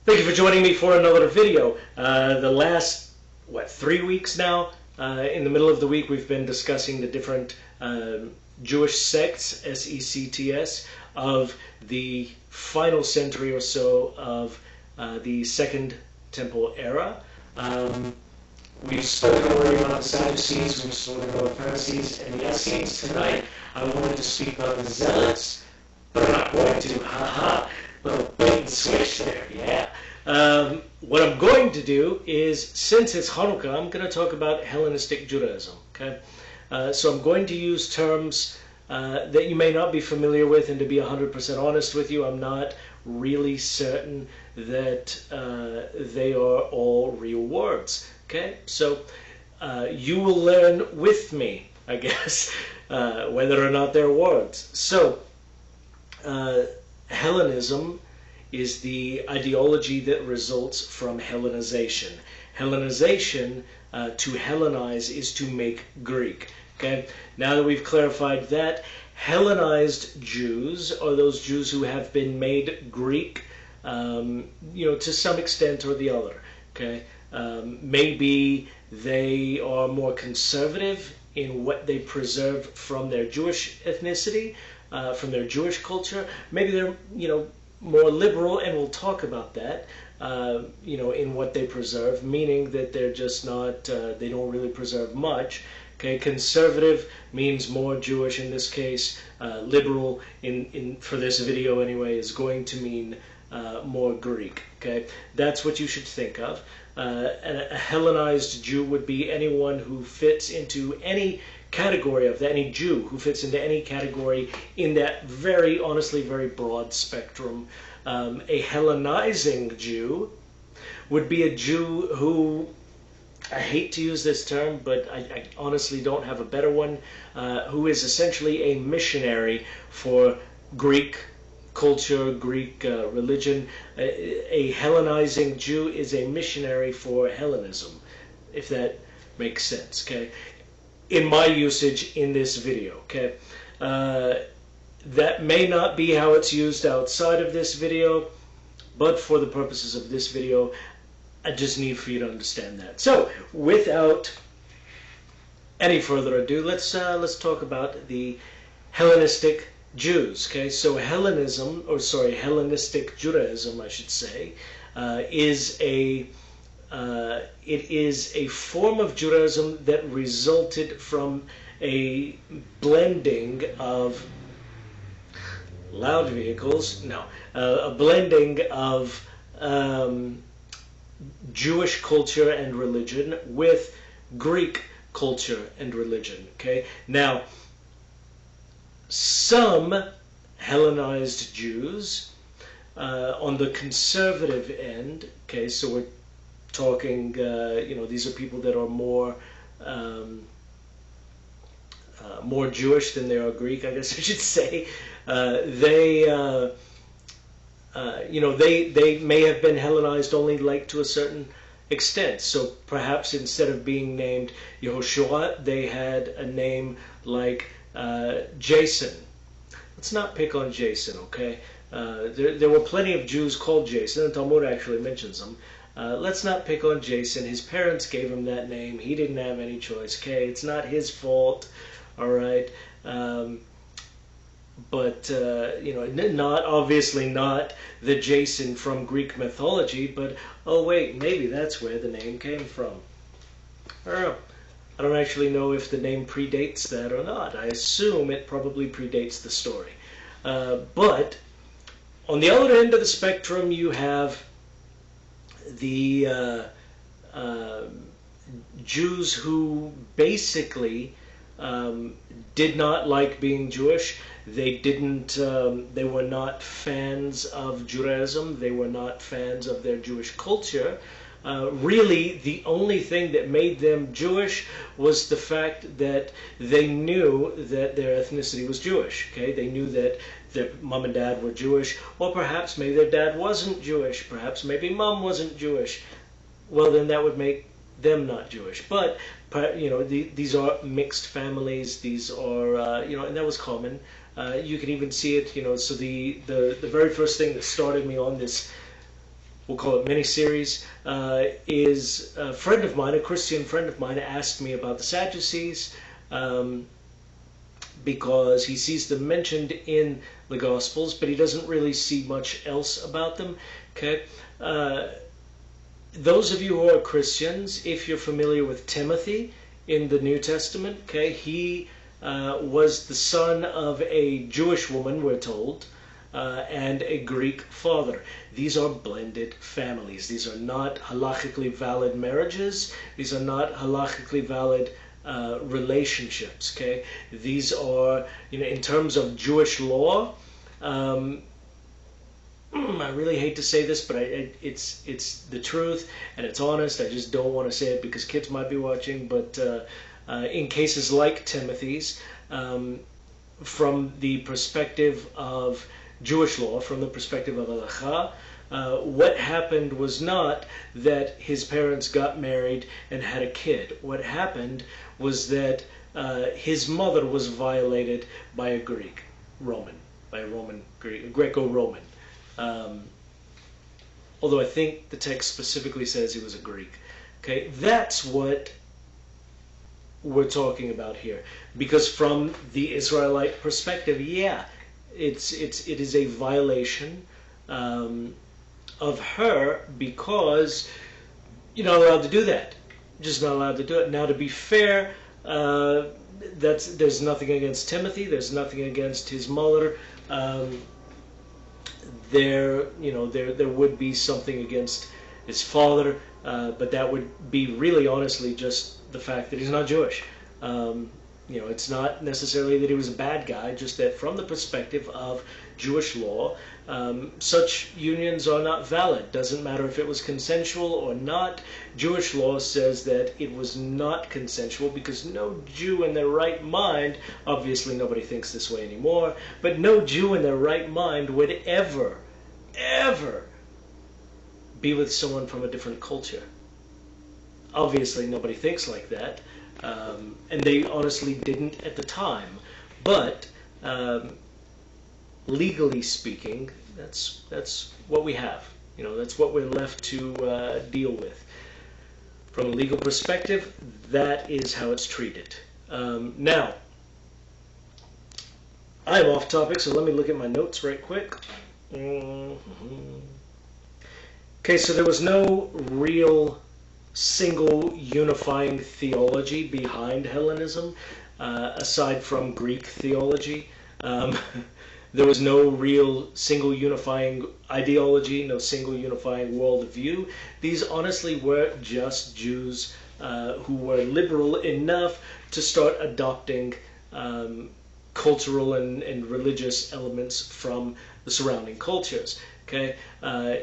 Thank you for joining me for another video. The last, 3 weeks now, in the middle of the week we've been discussing the different Jewish sects, S-E-C-T-S, of the final century or so of the Second Temple era. We've spoken already about the Sadducees, we've spoken about the Pharisees and the Essenes. Tonight I wanted to speak about the Zealots, but I'm not going to. Haha, little bait and switch there, yeah. What I'm going to do is, since it's Hanukkah, I'm going to talk about Hellenistic Judaism. Okay, so I'm going to use terms that you may not be familiar with, and to be 100% honest with you, I'm not really certain that they are all real words. Okay, so you will learn with me, I guess, whether or not they're words. So, Hellenism is the ideology that results from Hellenization. Hellenization, to Hellenize, is to make Greek. Okay, now that we've clarified that, Hellenized Jews are those Jews who have been made Greek, to some extent or the other. Okay, maybe they are more conservative in what they preserve from their Jewish ethnicity, from their Jewish culture. Maybe they're, more liberal, and we'll talk about that, in what they preserve, meaning that they're just not, they don't really preserve much. Okay, conservative means more Jewish in this case. Liberal, for this video anyway, is going to mean more Greek. Okay, that's what you should think of. A Hellenized Jew would be anyone who fits into any category of that, any Jew who fits into any category in that very, honestly, very broad spectrum. A Hellenizing Jew would be a Jew who, I hate to use this term, but I honestly don't have a better one, who is essentially a missionary for Greek culture, Greek religion. A Hellenizing Jew is a missionary for Hellenism, if that makes sense, okay? In my usage in this video, okay? That may not be how it's used outside of this video, but for the purposes of this video, I just need for you to understand that. So, without any further ado, let's talk about the Hellenistic Jews. Okay, so Hellenistic Judaism, I should say, is a form of Judaism that resulted from a blending of loud vehicles. No, a blending of Jewish culture and religion with Greek culture and religion. Okay, now some Hellenized Jews on the conservative end. Okay, so we're talking, these are people that are more more Jewish than they are Greek, I guess I should say. They may have been Hellenized only to a certain extent. So perhaps instead of being named Yehoshua, they had a name like Jason. Let's not pick on Jason, okay? There were plenty of Jews called Jason, and Talmud actually mentions them. Let's not pick on Jason. His parents gave him that name. He didn't have any choice, okay? It's not his fault, all right? Obviously not the Jason from Greek mythology, but, oh wait, maybe that's where the name came from. I don't actually know if the name predates that or not. I assume it probably predates the story. But on the other end of the spectrum, you have the Jews who basically did not like being Jewish. They were not fans of Judaism. They were not fans of their Jewish culture. Really, the only thing that made them Jewish was the fact that they knew that their ethnicity was Jewish. Okay, they knew that their mom and dad were Jewish, or perhaps maybe their dad wasn't Jewish. Perhaps maybe mom wasn't Jewish. Well, then that would make them not Jewish. But these are mixed families. These are and that was common. You can even see it. So the very first thing that started me on this we'll call it mini-series, is a friend of mine, a Christian friend of mine, asked me about the Sadducees, because he sees them mentioned in the Gospels, but he doesn't really see much else about them. Okay, those of you who are Christians, if you're familiar with Timothy in the New Testament, okay, he was the son of a Jewish woman, we're told, and a Greek father. These are blended families. These are not halachically valid marriages. These are not halachically valid relationships. Okay, these are, in terms of Jewish law. I really hate to say this, but it's the truth and it's honest. I just don't want to say it because kids might be watching. But in cases like Timothy's, from the perspective of Jewish law, from the perspective of halacha, what happened was not that his parents got married and had a kid. What happened was that his mother was violated by a Greco-Roman. Although I think the text specifically says he was a Greek. Okay, that's what we're talking about here. Because from the Israelite perspective, yeah, it is a violation of her, because you're not allowed to do that. You're just not allowed to do it. Now, to be fair, there's nothing against Timothy. There's nothing against his mother. There would be something against his father, but that would be really, honestly, just the fact that he's not Jewish. It's not necessarily that he was a bad guy, just that from the perspective of Jewish law, such unions are not valid. Doesn't matter if it was consensual or not. Jewish law says that it was not consensual because no Jew in their right mind, obviously nobody thinks this way anymore, but no Jew in their right mind would ever be with someone from a different culture. Obviously nobody thinks like that, and they honestly didn't at the time, but legally speaking, that's what we have. That's what we're left to deal with. From a legal perspective, that is how it's treated. Now, I'm off topic, so let me look at my notes right quick. Okay, so there was no real single unifying theology behind Hellenism, aside from Greek theology. There was no real single unifying ideology, no single unifying worldview. These honestly were just Jews who were liberal enough to start adopting cultural and religious elements from the surrounding cultures. Okay,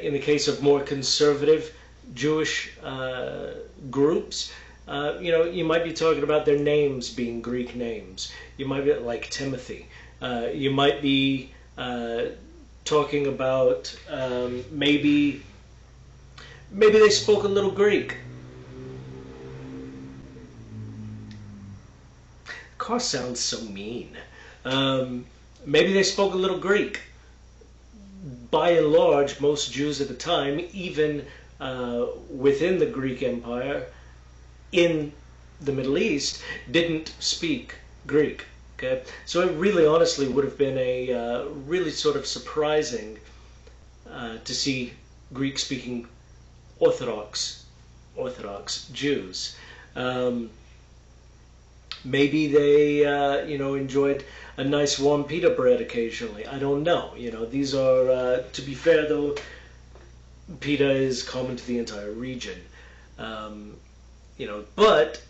in the case of more conservative Jewish groups, you might be talking about their names being Greek names. You might be like Timothy. You might be talking about maybe they spoke a little Greek. Car sounds so mean. Maybe they spoke a little Greek. By and large, most Jews at the time, even within the Greek Empire, in the Middle East, didn't speak Greek. Okay? So it really honestly would have been a really sort of surprising to see Greek-speaking Orthodox Jews. Maybe they enjoyed a nice warm pita bread occasionally. I don't know. These are, to be fair though, pita is common to the entire region. But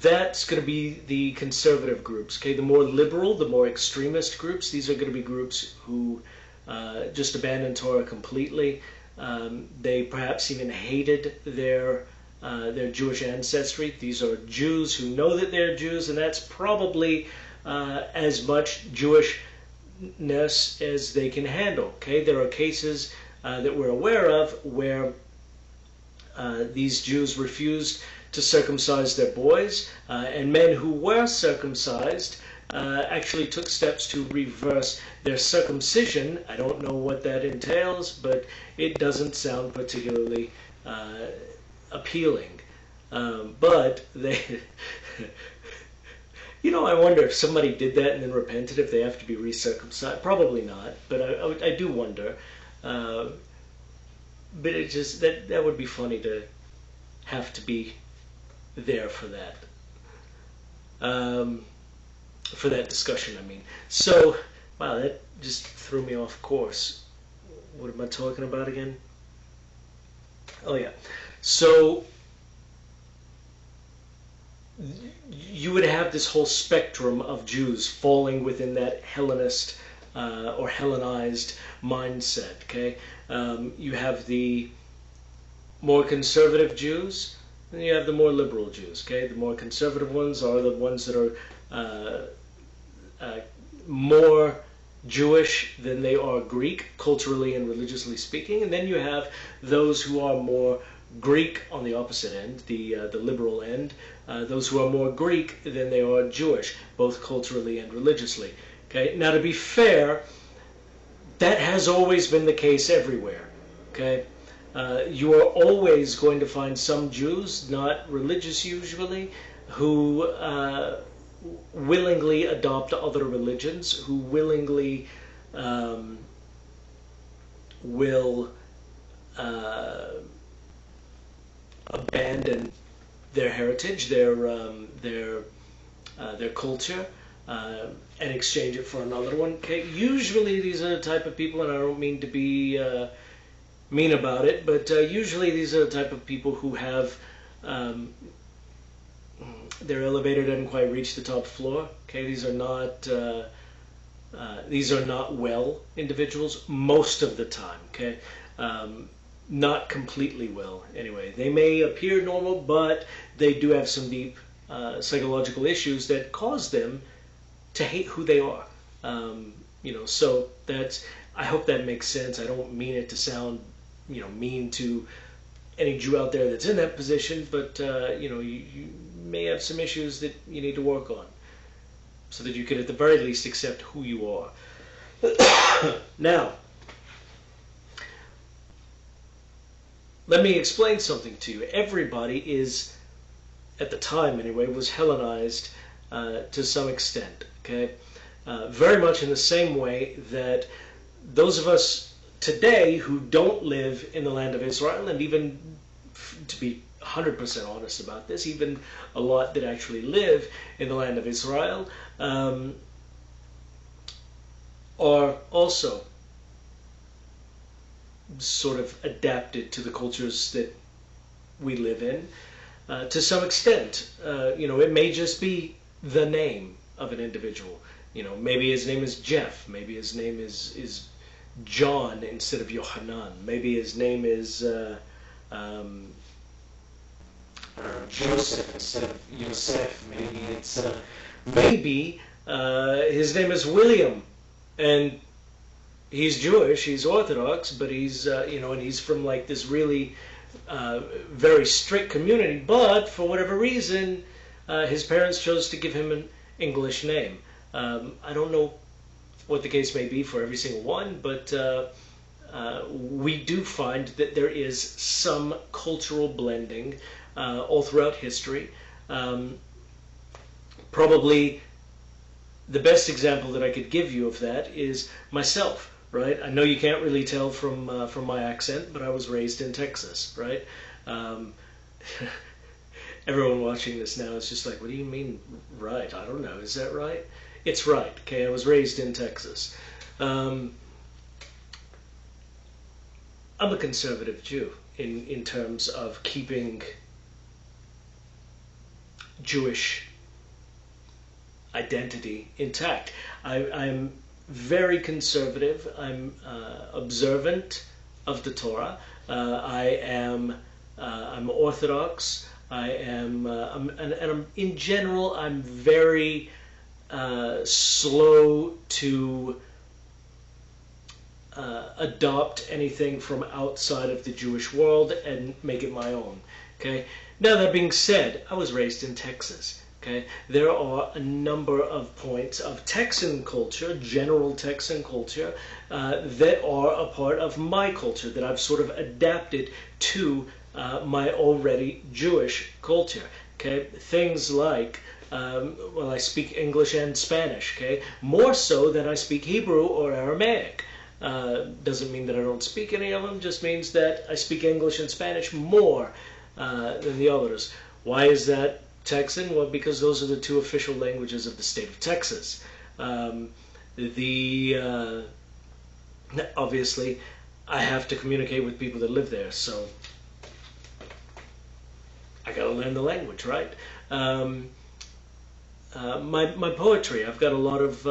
that's going to be the conservative groups. Okay, the more liberal, the more extremist groups. These are going to be groups who just abandon Torah completely. They perhaps even hated their Jewish ancestry. These are Jews who know that they're Jews, and that's probably as much Jewishness as they can handle. Okay, there are cases that we're aware of where these Jews refused to circumcise their boys, and men who were circumcised actually took steps to reverse their circumcision. I don't know what that entails, but it doesn't sound particularly appealing. But they, I wonder if somebody did that and then repented, if they have to be recircumcised. Probably not, but I do wonder. But it just, that would be funny to have to be there for that. For that discussion, I mean. So, wow, that just threw me off course. What am I talking about again? Oh yeah. So, you would have this whole spectrum of Jews falling within that Hellenist or Hellenized mindset, okay? You have the more conservative Jews, and you have the more liberal Jews, okay? The more conservative ones are the ones that are more Jewish than they are Greek, culturally and religiously speaking, and then you have those who are more Greek on the opposite end, the liberal end, those who are more Greek than they are Jewish, both culturally and religiously. Okay. Now, to be fair, that has always been the case everywhere. Okay. You are always going to find some Jews, not religious usually, who willingly adopt other religions, who willingly will abandon their heritage, their culture, and exchange it for another one. Okay, usually these are the type of people, and I don't mean to be mean about it, but usually these are the type of people who have their elevator doesn't quite reach the top floor. Okay, these are not well individuals most of the time. Okay. Not completely well, anyway. They may appear normal, but they do have some deep psychological issues that cause them to hate who they are. So that's, I hope that makes sense. I don't mean it to sound, mean to any Jew out there that's in that position, but, you may have some issues that you need to work on so that you can, at the very least, accept who you are. Now, let me explain something to you. Everybody is, at the time anyway, was Hellenized to some extent. Okay, very much in the same way that those of us today who don't live in the land of Israel, and even to be 100% honest about this, even a lot that actually live in the land of Israel, are also sort of adapted to the cultures that we live in to some extent. It may just be the name of an individual. Maybe his name is Jeff. Maybe his name is John instead of Yohanan. Maybe his name is Joseph instead of Yosef. Maybe his name is William, and he's Jewish, he's Orthodox, but he's, and he's from like this really very strict community, but for whatever reason, his parents chose to give him an English name. I don't know what the case may be for every single one, but we do find that there is some cultural blending all throughout history. Probably the best example that I could give you of that is myself. Right? I know you can't really tell from my accent, but I was raised in Texas, right? Everyone watching this now is just like, what do you mean, right? I don't know. Is that right? It's right. Okay, I was raised in Texas. I'm a conservative Jew in terms of keeping Jewish identity intact. I'm very conservative. I'm observant of the Torah. I'm Orthodox. In general, I'm very slow to adopt anything from outside of the Jewish world and make it my own. Okay. Now that being said, I was raised in Texas. Okay, there are a number of points of Texan culture, general Texan culture, that are a part of my culture that I've sort of adapted to my already Jewish culture. Okay, things like, well, I speak English and Spanish. Okay, more so than I speak Hebrew or Aramaic. Doesn't mean that I don't speak any of them. Just means that I speak English and Spanish more than the others. Why is that Texan? Well, because those are the two official languages of the state of Texas. Obviously, I have to communicate with people that live there, so I got to learn the language, right? My poetry, I've got a lot of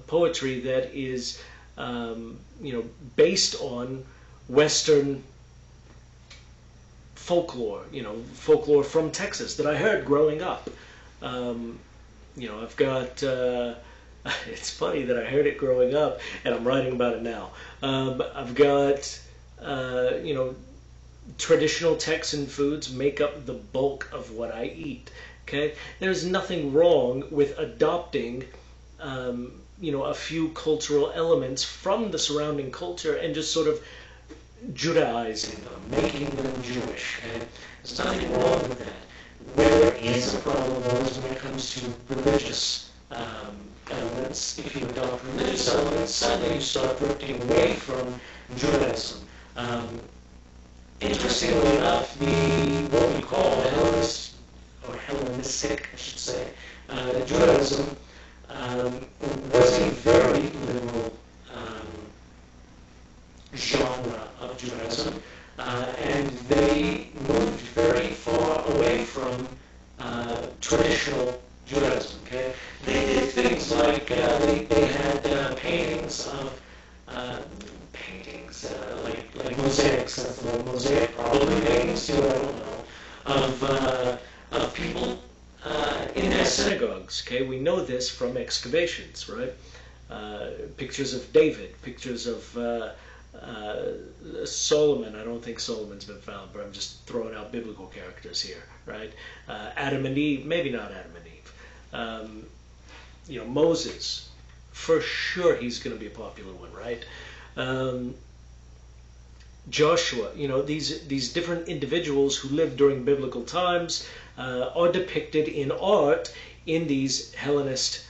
poetry that is, based on Western folklore, folklore from Texas that I heard growing up. I've got, it's funny that I heard it growing up and I'm writing about it now. I've got, traditional Texan foods make up the bulk of what I eat. Okay, there's nothing wrong with adopting, a few cultural elements from the surrounding culture and just sort of Judaizing them, making them Jewish. Okay? There's nothing wrong with that. Where there is a problem is when it comes to religious elements. If you adopt religious elements, suddenly you start drifting away from Judaism. Interestingly enough, what we call Hellenist, or Hellenistic, I should say, Judaism was a very liberal genre of Judaism, and they moved very far away from traditional Judaism. Okay, they did things like they had paintings of like mosaics. That's the word, mosaic, probably paintings too. I don't know of people in their synagogues. Okay, we know this from excavations, right? Pictures of David, pictures of Solomon. I don't think Solomon's been found, but I'm just throwing out biblical characters here, right? Adam and Eve, maybe not Adam and Eve. Moses, for sure he's going to be a popular one, right? Joshua, these different individuals who lived during biblical times are depicted in art in these Hellenist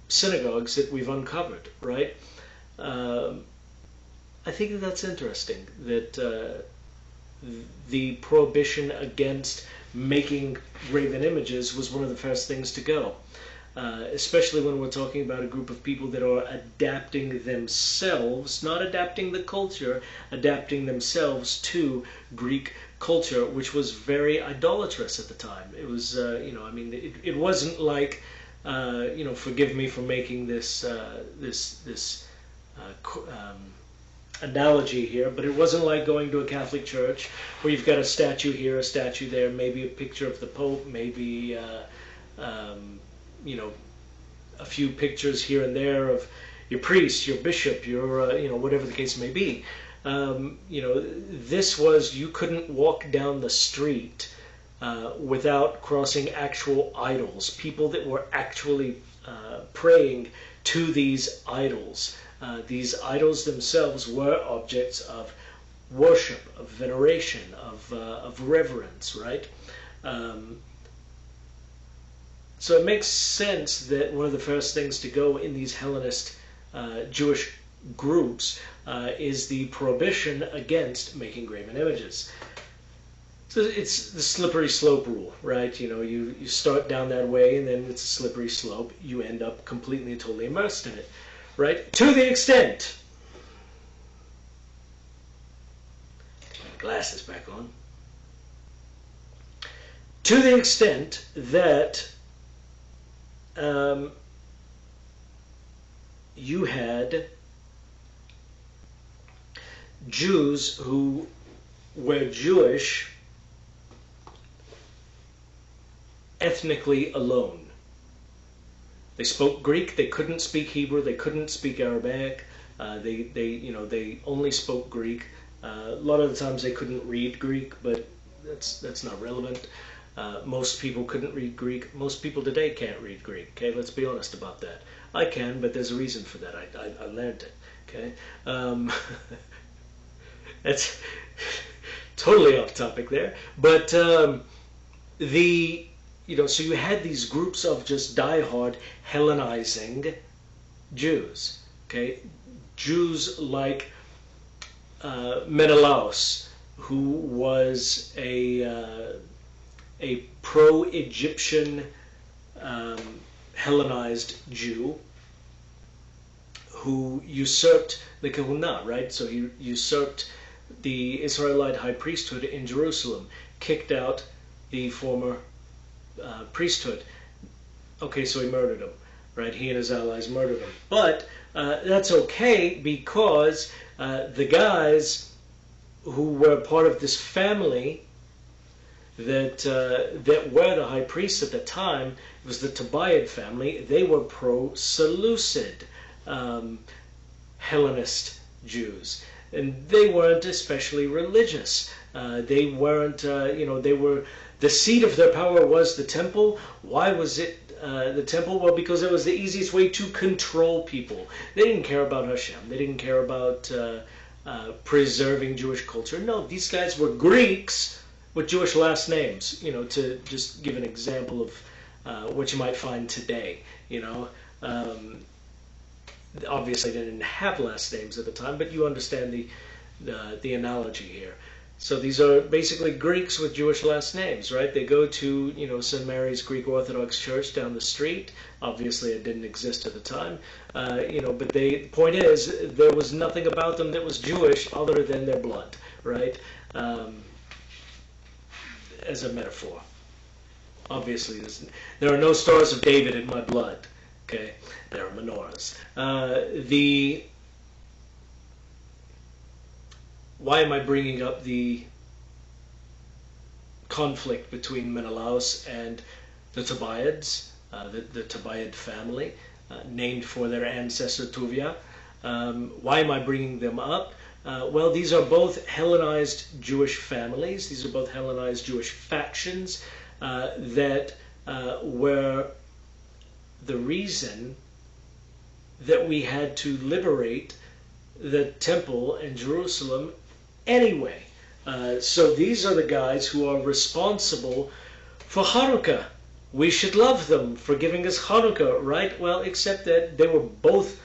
synagogues that we've uncovered, right? I think that that's interesting, that the prohibition against making graven images was one of the first things to go, especially when we're talking about a group of people that are adapting themselves, not adapting the culture, adapting themselves to Greek culture, which was very idolatrous at the time. It was, it wasn't like, forgive me for making this analogy here, but it wasn't like going to a Catholic church where you've got a statue here, a statue there, maybe a picture of the Pope, maybe a few pictures here and there of your priest, your bishop, your whatever the case may be. This was, you couldn't walk down the street without crossing actual idols, people that were actually praying to these idols. These idols themselves were objects of worship, of veneration, of reverence, right? So it makes sense that one of the first things to go in these Hellenist Jewish groups is the prohibition against making graven images. So it's the slippery slope rule, right? You start down that way and then it's a slippery slope. You end up completely and totally immersed in it, right? To the extent, get my glasses back on, to the extent that you had Jews who were Jewish ethnically alone. They spoke Greek, they couldn't speak Hebrew, they couldn't speak Aramaic, they only spoke Greek. A lot of the times they couldn't read Greek, but that's not relevant. Most people couldn't read Greek. Most people today can't read Greek. Okay, let's be honest about that. I can, but there's a reason for that. I learned it. Okay, that's totally off topic there. But so you had these groups of just diehard Hellenizing Jews. Okay, Jews like Menelaus, who was a pro-Egyptian Hellenized Jew who usurped the Kahuna, right? So he usurped the Israelite high priesthood in Jerusalem, kicked out the former priesthood. Okay, so he murdered him, right? He and his allies murdered him. But that's okay, because the guys who were part of this family that were the high priests at the time, it was the Tobiad family. They were pro-Seleucid Hellenist Jews, and they weren't especially religious. They weren't, they were, the seat of their power was the temple. Why was it the temple? Well, because it was the easiest way to control people. They didn't care about Hashem. They didn't care about preserving Jewish culture. No, these guys were Greeks with Jewish last names, to just give an example of what you might find today, Obviously they didn't have last names at the time, but you understand the analogy here. So these are basically Greeks with Jewish last names, right? They go to, St. Mary's Greek Orthodox Church down the street. Obviously it didn't exist at the time, but the point is, there was nothing about them that was Jewish other than their blood, right? As a metaphor. Obviously, there are no stars of David in my blood. Okay, there are menorahs. Why am I bringing up the conflict between Menelaus and the Tobiads, the Tobiad family, named for their ancestor Tuvia? Why am I bringing them up? Well, these are both Hellenized Jewish families. These are both Hellenized Jewish factions that were the reason that we had to liberate the temple in Jerusalem anyway. So these are the guys who are responsible for Hanukkah. We should love them for giving us Hanukkah, right? Well, except that they were both,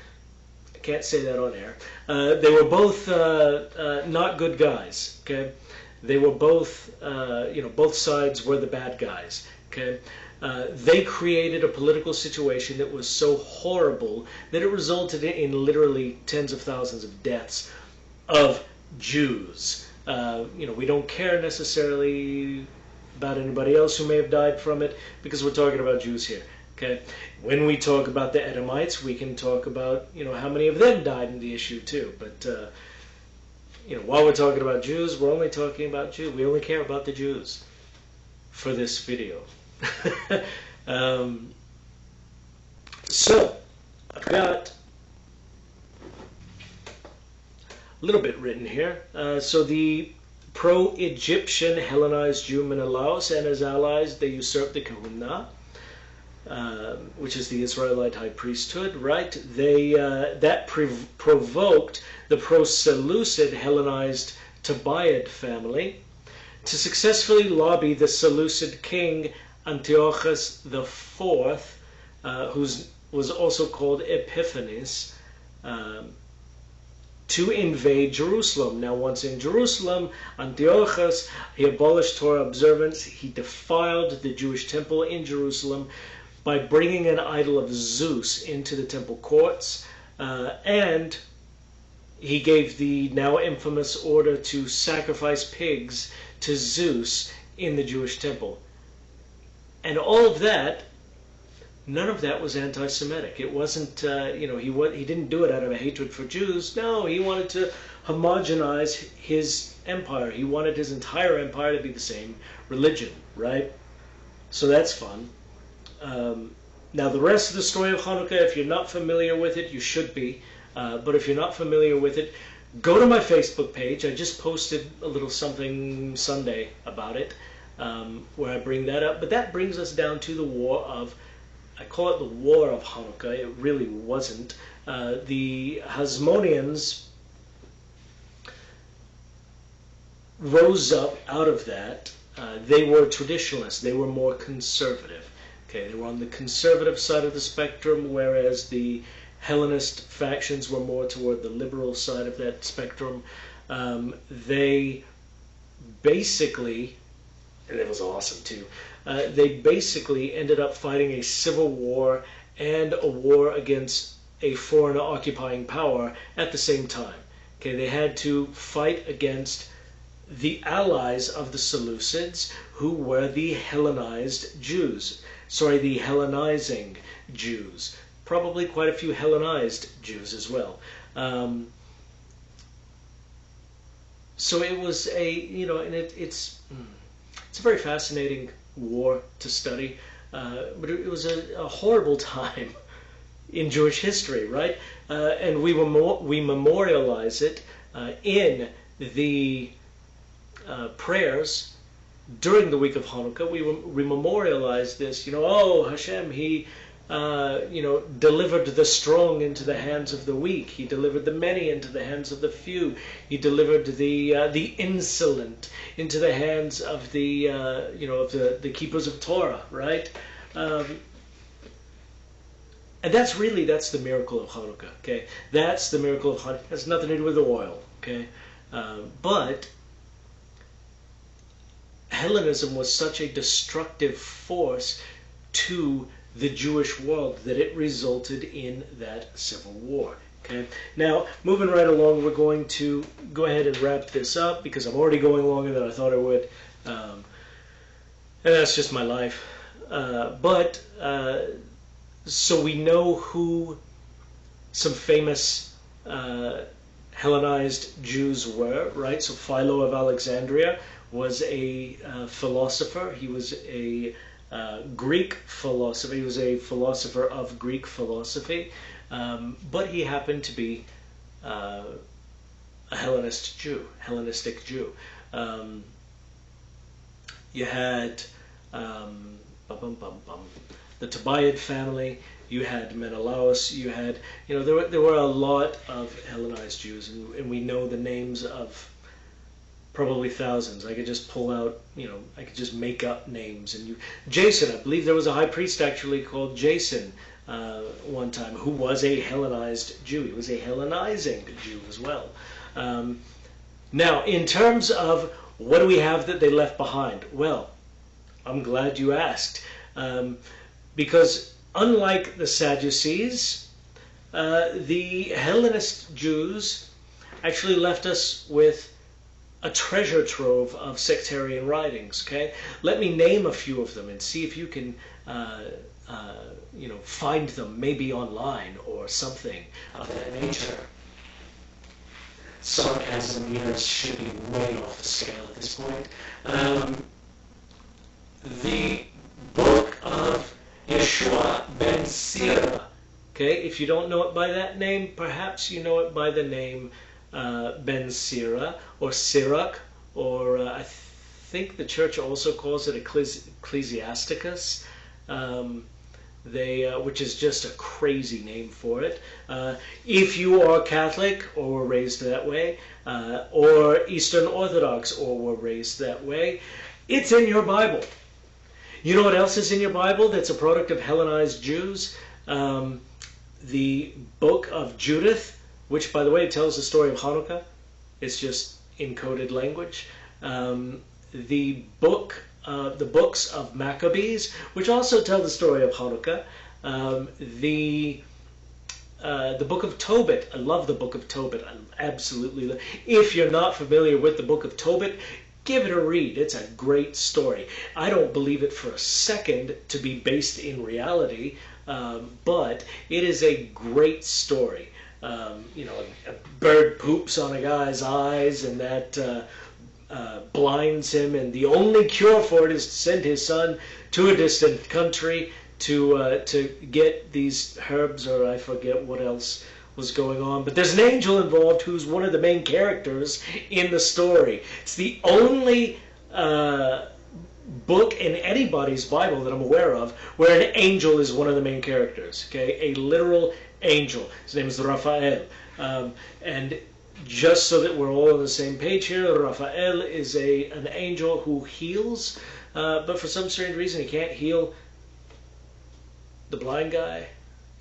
I can't say that on air, they were both not good guys, okay? They were both, both sides were the bad guys, okay? They created a political situation that was so horrible that it resulted in literally tens of thousands of deaths of Jews. We don't care necessarily about anybody else who may have died from it, because we're talking about Jews here. Okay, when we talk about the Edomites, we can talk about how many of them died in the issue too. But while we're talking about Jews, we're only talking about Jews. We only care about the Jews for this video. So I've got a little bit written here. So the pro-Egyptian Hellenized Jew Menelaus and his allies, they usurped the Kahuna, which is the Israelite high priesthood, right? That provoked the pro-Seleucid Hellenized Tobiad family to successfully lobby the Seleucid king Antiochus IV, who was also called Epiphanes, to invade Jerusalem. Now, once in Jerusalem, Antiochus, he abolished Torah observance. He defiled the Jewish temple in Jerusalem by bringing an idol of Zeus into the temple courts, and he gave the now infamous order to sacrifice pigs to Zeus in the Jewish temple. And all of that, none of that was anti-Semitic. It wasn't, he didn't do it out of a hatred for Jews. No, he wanted to homogenize his empire. He wanted his entire empire to be the same religion, right? So that's fun. Now, the rest of the story of Hanukkah, if you're not familiar with it, you should be. But if you're not familiar with it, go to my Facebook page. I just posted a little something Sunday about it. where I bring that up. But that brings us down to the war of, I call it the War of Hanukkah. It really wasn't. The Hasmoneans rose up out of that. They were traditionalists. They were more conservative. Okay, they were on the conservative side of the spectrum, whereas the Hellenist factions were more toward the liberal side of that spectrum. They basically, and it was awesome too, they basically ended up fighting a civil war and a war against a foreign occupying power at the same time. Okay, they had to fight against the allies of the Seleucids, who were the Hellenized Jews. Sorry, the Hellenizing Jews. Probably quite a few Hellenized Jews as well. So it was and it's a very fascinating war to study, but it was a horrible time in Jewish history, right? And we memorialize it in the prayers during the week of Hanukkah. We memorialize this. Oh, Hashem, He delivered the strong into the hands of the weak. He delivered the many into the hands of the few. He delivered the insolent into the hands of the keepers of Torah, right? And that's the miracle of Hanukkah. Okay, that's the miracle of Hanukkah. It has nothing to do with the oil. Okay, but Hellenism was such a destructive force to the Jewish world that it resulted in that civil war. Okay. Now, moving right along, we're going to go ahead and wrap this up because I'm already going longer than I thought I would, and that's just my life. So we know who some famous Hellenized Jews were, right? So Philo of Alexandria was a philosopher. He was a Greek philosopher. He was a philosopher of Greek philosophy, but he happened to be a Hellenistic Jew. You had the Tobiad family. You had Menelaus. You had, there were a lot of Hellenized Jews, and we know the names of probably thousands. I could just pull out, I could just make up names. And Jason, I believe there was a high priest actually called Jason one time, who was a Hellenized Jew. He was a Hellenizing Jew as well. Now, in terms of what do we have that they left behind? Well, I'm glad you asked. Because unlike the Sadducees, the Hellenist Jews actually left us with a treasure trove of sectarian writings. Okay, let me name a few of them and see if you can, find them maybe online or something of that nature. Sarcasm meters should be way off the scale at this point. The book of Yeshua ben Sira. Okay, if you don't know it by that name, perhaps you know it by the name Ben Sira or Sirach, or I think the church also calls it Ecclesiasticus, which is just a crazy name for it. If you are Catholic or were raised that way, or Eastern Orthodox or were raised that way, it's in your Bible. You know what else is in your Bible that's a product of Hellenized Jews? The book of Judith, which, by the way, tells the story of Hanukkah. It's just encoded language. The books of Maccabees, which also tell the story of Hanukkah. The book of Tobit. I love the book of Tobit. I absolutely love. If you're not familiar with the book of Tobit, give it a read. It's a great story. I don't believe it for a second to be based in reality, but it is a great story. A bird poops on a guy's eyes, and that blinds him, and the only cure for it is to send his son to a distant country to get these herbs, or I forget what else was going on. But there's an angel involved who's one of the main characters in the story. It's the only book in anybody's Bible that I'm aware of where an angel is one of the main characters. Okay, a literal angel. His name is Raphael. And just so that we're all on the same page here, Raphael is an angel who heals, but for some strange reason he can't heal the blind guy.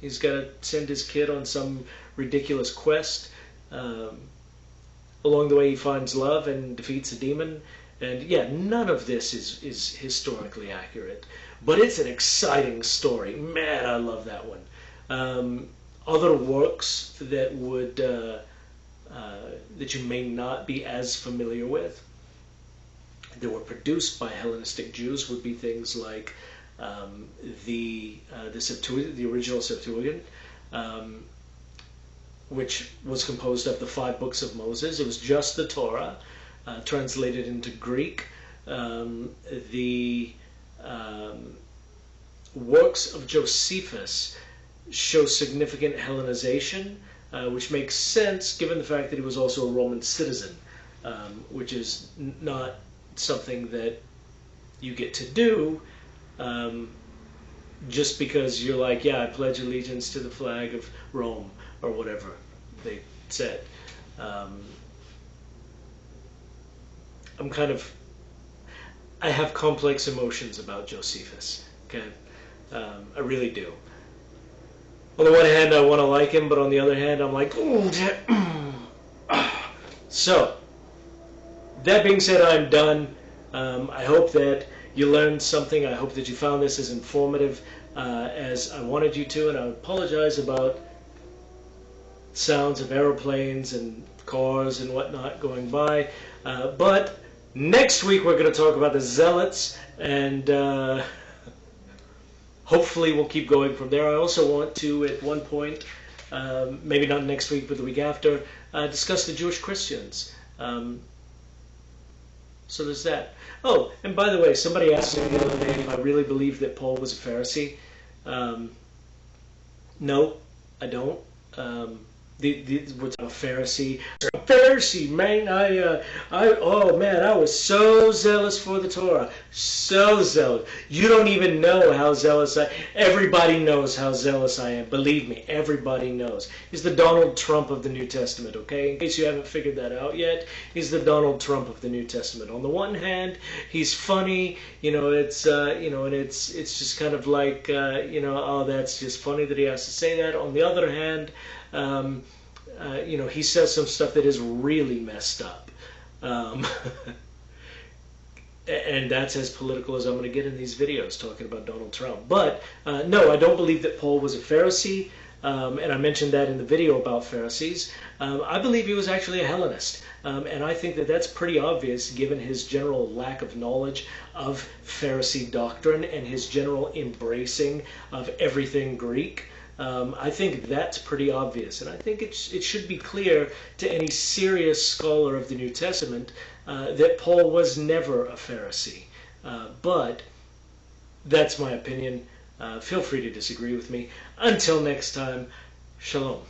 He's got to send his kid on some ridiculous quest. Along the way he finds love and defeats a demon. And yeah, none of this is historically accurate. But it's an exciting story. Man, I love that one. Other works that would that you may not be as familiar with, that were produced by Hellenistic Jews, would be things like the original Septuagint, which was composed of the 5 books of Moses. It was just the Torah, translated into Greek. The works of Josephus show significant Hellenization, which makes sense given the fact that he was also a Roman citizen, which is not something that you get to do just because you're like, yeah, I pledge allegiance to the flag of Rome, or whatever they said. I have complex emotions about Josephus, okay? I really do. On the one hand, I want to like him, but on the other hand, I'm like, ooh, so, that being said, I'm done. I hope that you learned something. I hope that you found this as informative as I wanted you to, and I apologize about sounds of aeroplanes and cars and whatnot going by. But next week we're going to talk about the Zealots, and hopefully we'll keep going from there. I also want to, at one point, maybe not next week, but the week after, discuss the Jewish Christians. So there's that. Oh, and by the way, somebody asked me the other day if I really believed that Paul was a Pharisee. No, I don't. What's a Pharisee? A Pharisee, man. Oh man, I was so zealous for the Torah, so zealous. You don't even know how zealous I. Everybody knows how zealous I am. Believe me, everybody knows. He's the Donald Trump of the New Testament. Okay, in case you haven't figured that out yet, he's the Donald Trump of the New Testament. On the one hand, he's funny. It's and it's just kind of like oh, that's just funny that he has to say that. On the other hand, he says some stuff that is really messed up. And that's as political as I'm going to get in these videos talking about Donald Trump. But no, I don't believe that Paul was a Pharisee, and I mentioned that in the video about Pharisees. I believe he was actually a Hellenist, and I think that that's pretty obvious given his general lack of knowledge of Pharisee doctrine and his general embracing of everything Greek. I think that's pretty obvious, and I think it should be clear to any serious scholar of the New Testament that Paul was never a Pharisee. But that's my opinion. Feel free to disagree with me. Until next time, shalom.